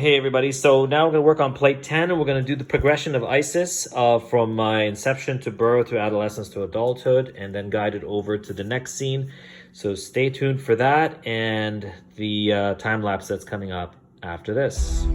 Hey everybody, so now we're going to work on plate 10 and we're going to do the progression of Isis from my inception to birth to adolescence to adulthood and then guide it over to the next scene. So stay tuned for that and the time lapse that's coming up after this.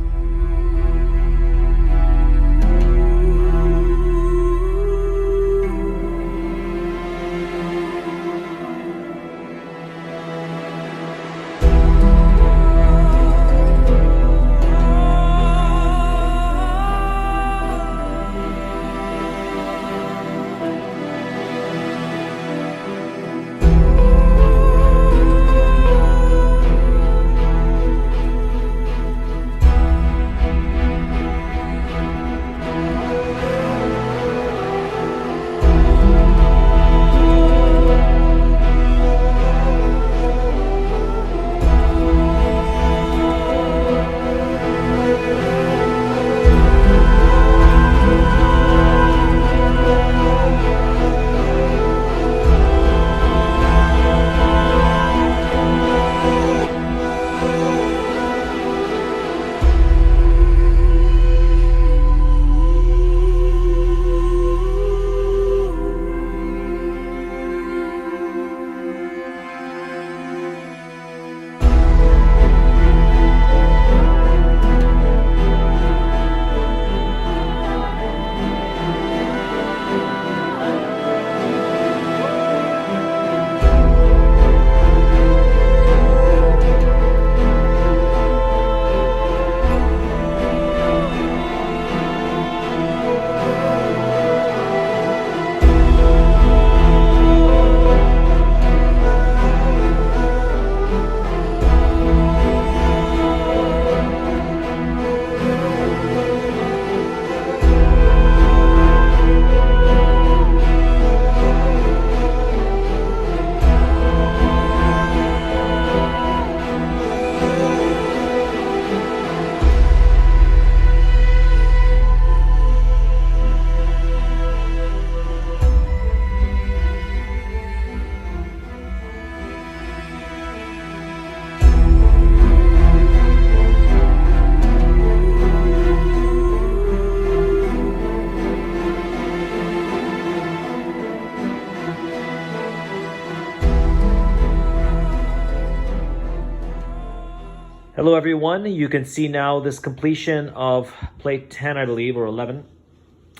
Hello everyone, you can see now this completion of plate 10, I believe, or 11.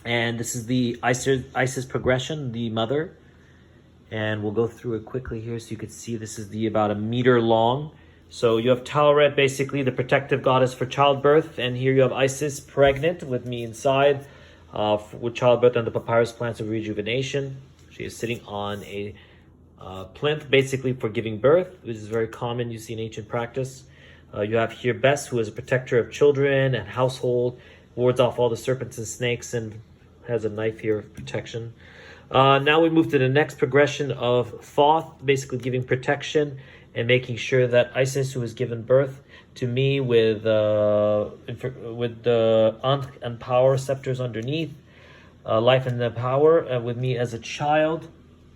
And this is the Isis progression, the mother. And we'll go through it quickly here so you can see this is the about a meter long. So you have 𝑓, basically the protective goddess for childbirth. And here you have Isis pregnant with me inside with childbirth and the papyrus plants of rejuvenation. She is sitting on a plinth basically for giving birth, which is very common you see in ancient practice. You have here Bes, who is a protector of children and household, wards off all the serpents and snakes, and has a knife here of protection. Now we move to the next progression of 𝓂, basically giving protection and making sure that Isis, who has given birth to me with the 𝓂 and power scepters underneath, life and the power, with me as a child,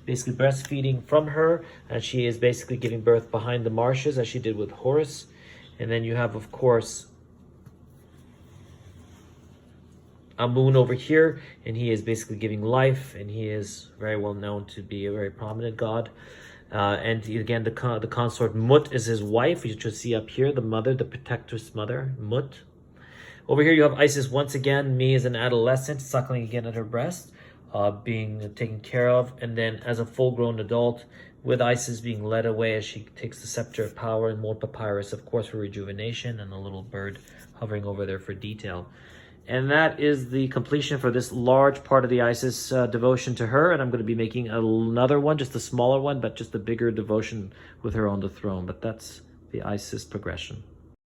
basically breastfeeding from her, and she is basically giving birth behind the marshes as she did with Horus. And then you have, of course, Amun over here, and he is basically giving life, and he is very well known to be a very prominent god. And again, the consort Mut is his wife. You should see up here, the mother, the protectress mother, Mut. Over here you have Isis once again, me as an adolescent, suckling again at her breast, being taken care of, and then as a full-grown adult, with Isis being led away as she takes the scepter of power, and more papyrus, of course, for rejuvenation, and a little bird hovering over there for detail. And that is the completion for this large part of the Isis devotion to her. And I'm going to be making another one, just a smaller one, but just a bigger devotion with her on the throne. But that's the Isis progression.